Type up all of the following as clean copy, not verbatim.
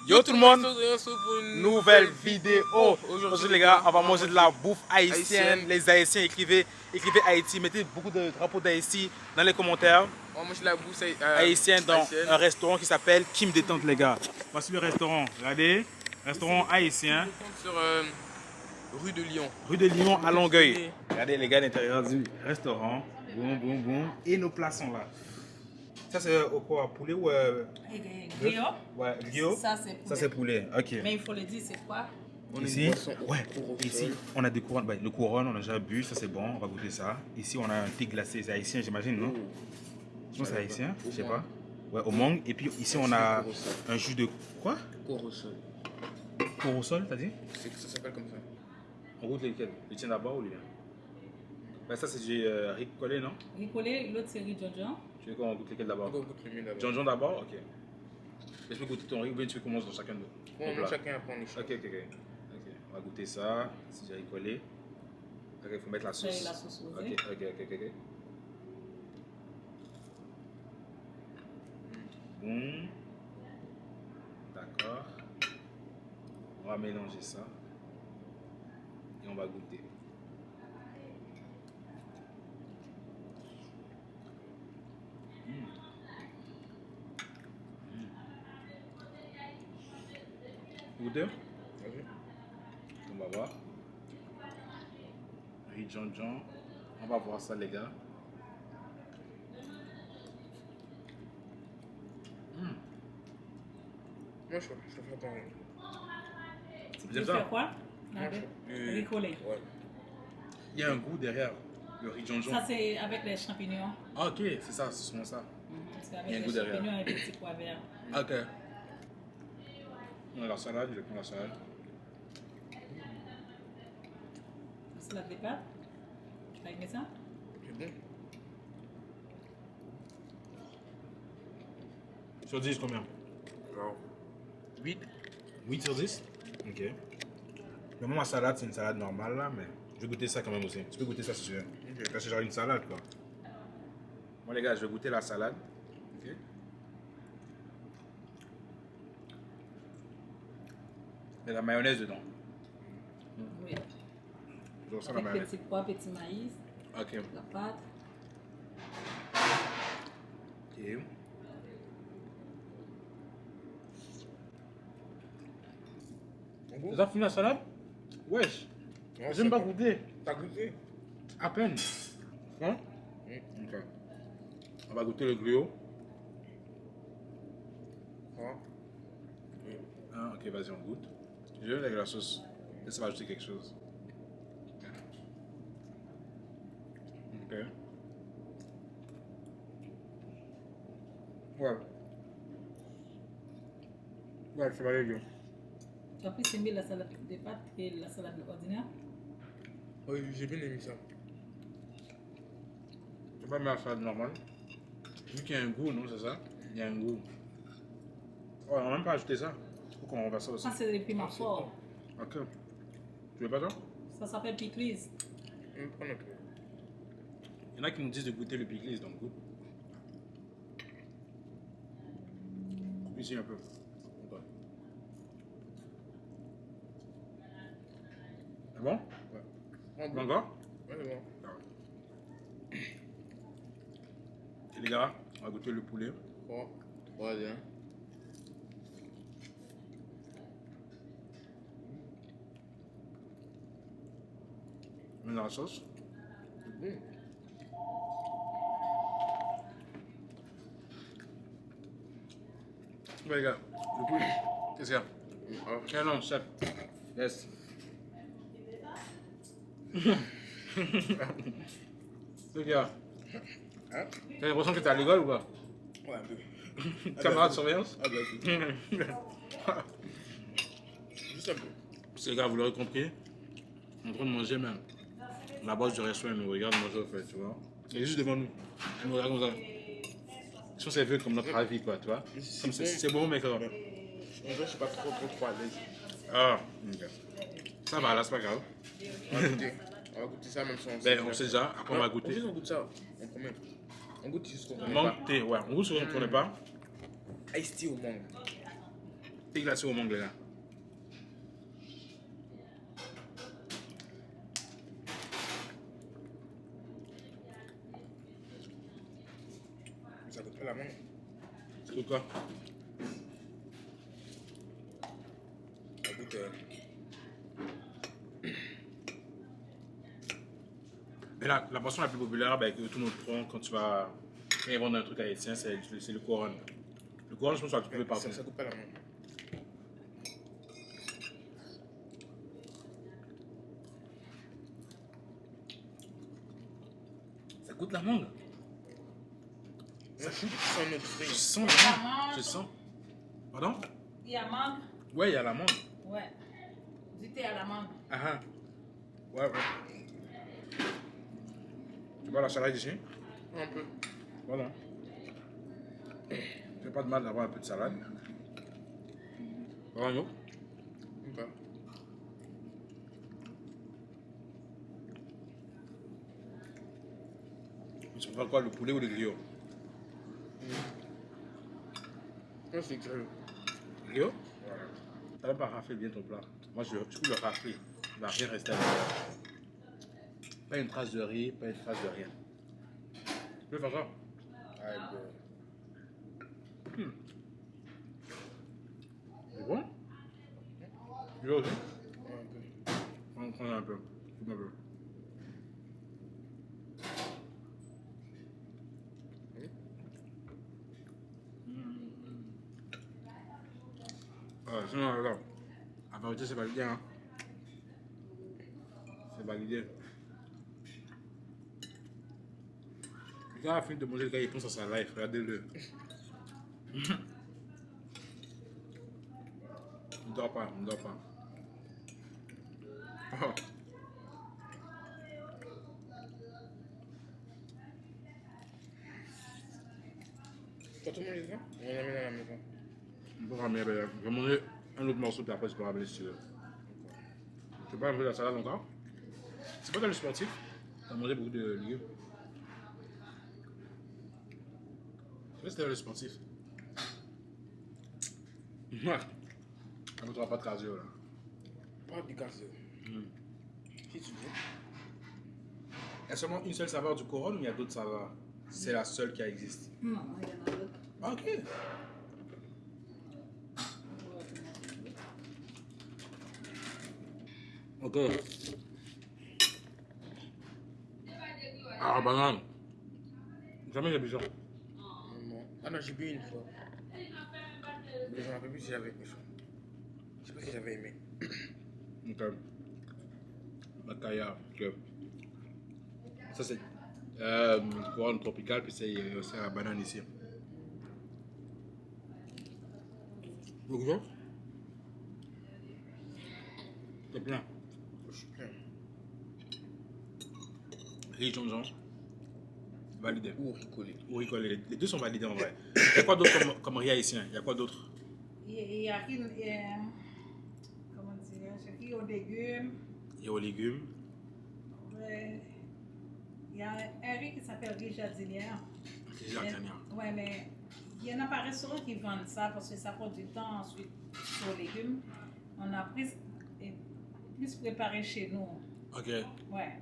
Yo tout le monde, nouvelle vidéo. Aujourd'hui les gars, on va manger de la bouffe haïtienne. Les Haïtiens écrivez Haïti, mettez beaucoup de drapeaux d'Haïti dans les commentaires. On va manger de la bouffe haïtienne dans un restaurant qui s'appelle Kim Détente les gars. Voici le restaurant, regardez, restaurant haïtien. Sur rue de Lyon. Rue de Lyon à Longueuil. Regardez les gars à l'intérieur du restaurant. Boum boum boum. Et nos plats sont là. Ça c'est quoi, poulet ou Griot. Ouais, griot. Ça c'est poulet. Ça c'est poulet. Ok. Mais il faut le dire, c'est quoi? Ici, ouais, ici, on a des couronnes. Bah, le couronne, on a déjà bu, ça c'est bon, on va goûter ça. Ici, on a un thé glacé, c'est haïtien, j'imagine, non? Je pense que c'est haïtien, je sais pas. Ouais, au mangue. Et puis ici, on a un jus de quoi? Corosol. Corosol, t'as dit? Ça s'appelle comme ça. On goûte lesquels? Le tien d'abord ou le mien? Bah, ça, c'est du riz collé, non? Riz collé, l'autre c'est riz Jojo. Tu veux qu'on goûte lesquels d'abord? On goûte le mieux d'abord. John d'abord? Ok. Je peux goûter ton riz ou bien tu veux qu'on mange dans chacun de Bon, chacun apprend les choses. Ok. On va goûter ça. C'est du riz collé. Ok, il faut mettre la sauce. La sauce Ok. Bon. D'accord. On va mélanger ça. Et on va goûter. Goûter? On va voir. Riz John. On va voir ça les gars. Moi, je fais ton riz. C'est Tu bien veux ça? faire quoi? Moi, Riz collé. Ouais. Il y a un goût derrière le riz John. Ça c'est avec les champignons. Ah, ok, c'est ça, c'est souvent ça. Parce Il y a un qu'avec goût les derrière. champignons et les petits pois verts. Ok. On a la salade, je vais prendre la salade. Salade de pâtes. Tu vas aimer ça? C'est bon. Sur 10, combien? Alors, 8. 8 sur 10? Ok. Mais moi, ma salade, c'est une salade normale là, mais je vais goûter ça quand même aussi. Tu peux goûter ça si tu veux. Ok. C'est genre une salade quoi. Bon, les gars, je vais goûter la salade. Ok. Il y a de la mayonnaise dedans. Oui. Je ressens la Avec mayonnaise. petits pois, petits maïs, Ok. la pâte. Ok. T'as fini la salade? Wesh. J'aime pas goûter. T'as goûté? À peine. Hein? Ok. On va goûter le griot. Ah. Ah, ok, vas-y, on goûte. Je vais avec la sauce. Laisse-moi ajouter quelque chose. Ok. Ouais. Ouais, c'est valé bien. Tu as plus aimé la salade de pâtes que la salade ordinaire? Oui, j'ai bien aimé ça. Tu pas mis la salade normale. Vu qu'il y a un goût, non, c'est ça? Il y a un goût. Ouais, on va même pas ajouter ça. Faut qu'on renverse ça aussi. Ça c'est des piments forts. Ok. Tu veux pas ça? Ça s'appelle pickles. On va prendre un peu. Il y en a qui nous disent de goûter le pickles, donc goûte. Ici un peu. Ok. C'est bon? Ouais. Bon, encore? Ouais, c'est bon. Et les gars, on va goûter le poulet. 3, 3, 1. On met dans la sauce. C'est bon. Ouais, les gars, le poulet. Qu'est-ce qu'il y a? Ah. Non, chef. Yes. C'est qu'il y a. Hein? T'as l'impression que t'es à l'école ou pas? Ouais, un peu. Camarade de surveillance? Ah, bah, juste un peu. Parce que les gars, vous l'aurez compris, on est en train de manger même. La boss du restaurant, elle nous regarde manger au fait, tu vois. Elle est juste devant nous. Elle nous regarde comme ça. Ils sont servis comme notre avis, quoi, tu vois. Comme c'est bon, mais quand même. En vrai, je suis pas trop à l'aise. Ah, ok. Ça va, là, c'est pas grave. On va goûter. On va goûter ça même si on Ben, on sait déjà, après on va goûter. On goûte ça. On promet. On goûte juste qu'on connaît Mangue thé, ouais. On goûte ce qu'on ne connaît pas. Ice tea au mangue. Thé glacé au mangue, les gars. Ça goûte pas la mangue. C'est quoi? Ça goûte. Mais la boisson la plus populaire que tout le monde prend quand tu vas vendre un truc haïtien, c'est le couronne. Le couronne, je pense que tu peux trouver partout. Ça goûte pas la mangue. Ça goûte la mangue. Ça goûte sans notre Je fruit. sens la mangue. Je sens. Pardon? Il y a mangue. Ouais, il y a la mangue. Ouais. Du thé à la mangue. Ah ah. Ouais, ouais. Tu vois la salade ici? Un peu. Voilà. C'est pas de mal d'avoir un peu de salade. Voilà, non? Ok. Tu préfères quoi, le poulet ou le griot? Non, c'est curieux. Le griot? T'as même pas raflé bien ton plat. Moi, je peux le rafler. Il va rien rester à l'intérieur. Pas une trace de riz, pas une trace de rien. Tu peux faire ça? Ah, C'est bon? Tu veux aussi? un peu. On prend un peu. Un peu. Sinon, là, la vérité, c'est validé. Hein. C'est validé. Le gars a fini de manger, le gars, il pense à sa life. Regardez-le. Ne dors pas, ne dors pas. Oh. T'as tout mangé ça? On en amène à la maison. On peut ramener, ben, je vais manger un autre morceau, puis après, je peux ramener si tu veux. Tu veux pas manger la salade encore? C'est pas dans le sportif? T'as mangé beaucoup de légumes? Reste dans le sportif. Ouais. On ne pas de cardio là. Pas du cardio. Si tu veux. Il y a seulement une seule saveur du couronne ou il y a d'autres saveurs? C'est la seule qui existe. Non, il y en a d'autres. Ah, ok. Ok. Ah, banane. Jamais j'ai bu ça. Non. Ah non, j'ai bu une fois. Mais je me rappelle plus si j'avais. Je sais pas si j'avais aimé. Ok. Macaya. Ok. Ça, c'est couronne tropicale, puis c'est aussi la banane ici. Vous goûtez? C'est plein. Je suis plein. Riz jonjon. Validé. Ou ricolé. Ou ricolé. Les deux sont validés en vrai. Il y a quoi d'autre comme riz haïtien? Il y a quoi d'autre? Il y a une. Comment dire? Il y a aux légumes. Il y a aux légumes. Ouais. Il y a un riz qui s'appelle riz jardinière. Riz jardinière. Ouais, mais il y en a pas restaurant qui vendent ça parce que ça prend du temps ensuite sur les légumes. On a plus préparé chez nous. Ok. Ouais.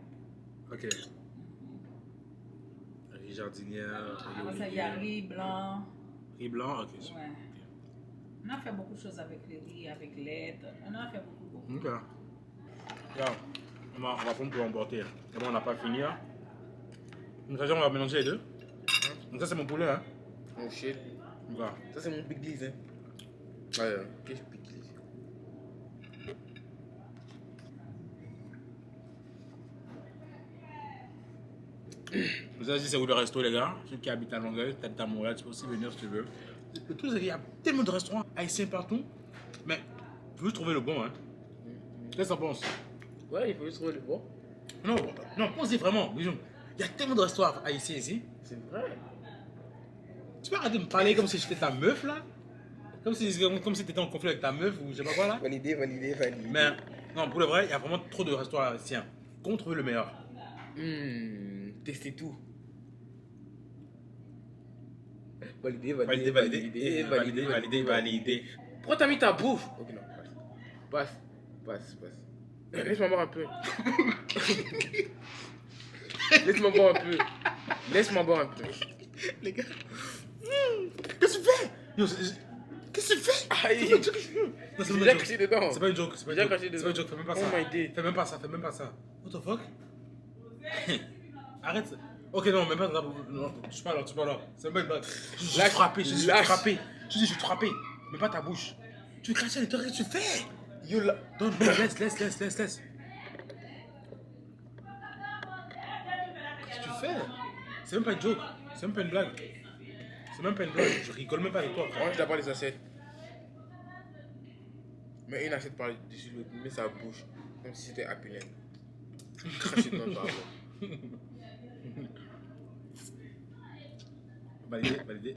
Ok. Riz jardinière. Après ça, il y a riz blanc. Riz blanc, ok. Ouais. On a fait beaucoup de choses avec le riz, avec l'aide. On a fait beaucoup. Ok. Regarde, on va prendre pour emporter. Et bon, on n'a pas fini. Hein. Donc, on va mélanger les deux. Donc, ça, c'est mon poulet. Hein. Mon shit. Voilà. Ça, c'est mon pickles, hein. Ouais, qu'est-ce que pickles? Vous savez, c'est où le resto, les gars? Ceux qui habitent à Longueuil, peut-être à Montréal, tu peux aussi venir si tu veux. Le truc, c'est qu'il y a tellement de restaurants haïtiens partout. Mais il faut juste trouver le bon. Hein. Qu'est-ce que t'en penses? Ouais, il faut juste trouver le bon. Non, non, pensez vraiment. Il y a tellement de restaurants haïtiens ici. C'est vrai. Tu peux arrêter de me parler comme si j'étais ta meuf là? Comme si tu étais en conflit avec ta meuf ou je sais pas quoi là? Validé, validé, validé. Mais non, pour le vrai, il y a vraiment trop de restaurants haïtiens. Qu'on trouve le meilleur? Testez tout. Validé, Validé, validé, validé, validé, validé, validé. Pourquoi t'as mis ta bouffe? Ok, non, passe. Passe. Laisse-moi boire un peu. Laisse-moi boire un peu. Les gars. Qu'est-ce que tu fais? Yo, qu'est-ce que tu fais? Aïe. Non, c'est J'ai pas déjà une craché joke. dedans. C'est pas une joke. J'ai déjà craché C'est pas une dedans. joke. Fais même pas Oh ça. my day. Fais même pas ça. What the fuck? Arrête. Ok, non, même pas. Non, je suis pas là. C'est même pas une blague. Je suis Lâche, frappé. Je suis lâche. frappé. Je suis frappé. Mais pas ta bouche. Tu veux cracher à l'intérieur, qu'est-ce que tu fais? Yo là. Donne, laisse. Qu'est-ce que tu fais? C'est même pas une joke. C'est même pas une blague. Je rigole même pas avec toi, frère. Range d'abord les assiettes. Mets une assiette par-dessus l'autre. Mets sa bouche. Comme si c'était Happy Land. Crache dedans par rapport. Validé.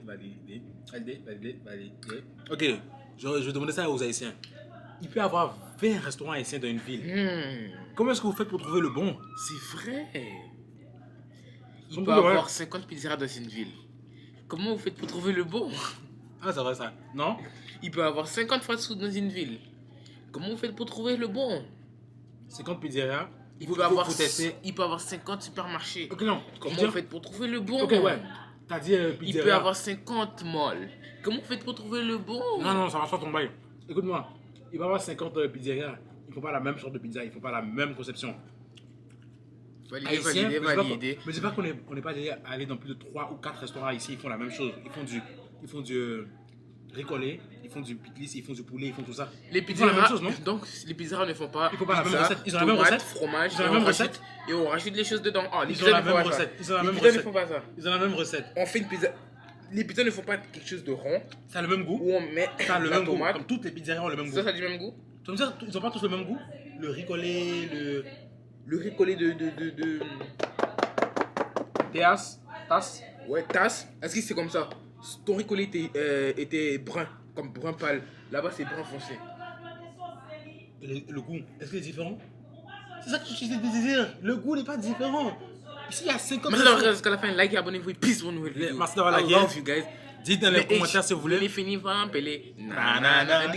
Ok, je vais demander ça aux Haïtiens. Il peut y avoir 20 restaurants haïtiens dans une ville. Comment est-ce que vous faites pour trouver le bon? C'est vrai. Il Comme peut tout le avoir reste. 50 pizzerias dans une ville. Comment vous faites pour trouver le bon? Ah, c'est vrai ça. Non? Il peut avoir 50 fast-food dans une ville. Comment vous faites pour trouver le bon? 50 pizzerias. Il peut avoir tester. 50 supermarchés. Ok, non. Comment vous faites pour trouver le bon? Ok, ouais. T'as dit Il pizzeria. peut avoir 50 malls. Comment vous faites pour trouver le bon? Non, ça marche pas ton bail. Écoute-moi. Il va y avoir 50 pizzerias. Ils font pas la même sorte de pizza. Ils font pas la même conception. Validé. Mais dis pas qu'on n'est pas déjà allé dans plus de 3 ou 4 restaurants ici. Ils font la même chose. Ils font du ricolé, ils font du pickles, ils font du poulet, ils font tout ça. Les Ils font la même pizzerias, chose, non? donc les pizzerias ne font pas. Ils font pas la même pizza, recette. Ils ont la même tomates, recette. fromage. Ils ont la même recette. Et on rajoute les choses dedans. Ah, les Ils ont pizzas la ne font même pas ça. recette. Ils ont la Les même pizzas ne recette. font pas ça. Ils ont la même recette. On fait une pizza. Les pizzas ne font pas quelque chose de rond Ça a le même goût. où on met Ça a le la même goût. tomate. Comme toutes les pizzerias ont le même goût. Ça a du même goût. Tu vas me dire, ils ont pas tous le même goût? Le ricolé, Le ricolé de. tasse. Ouais, tasse. Est-ce que c'est comme ça? Ton ricolé était brun, comme brun pâle. Là-bas, c'est brun foncé. Et le goût, est-ce qu'il est différent? C'est ça que tu désires. Le goût n'est pas différent. Ici, il y a 50 Merci d'avoir regardé jusqu'à la fin. Likez, abonnez-vous et peace pour une nouvelle vidéo. Merci d'avoir I liké. love you guys. Dites dans les commentaires si vous voulez. Les finis vont appeler. Nanana. Nanana.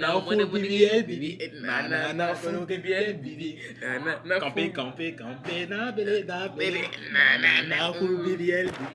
Faut bien, bibi. Nanana. Faut bien, bibi. Nanana. Camper, na bele, Nanana. faut bien.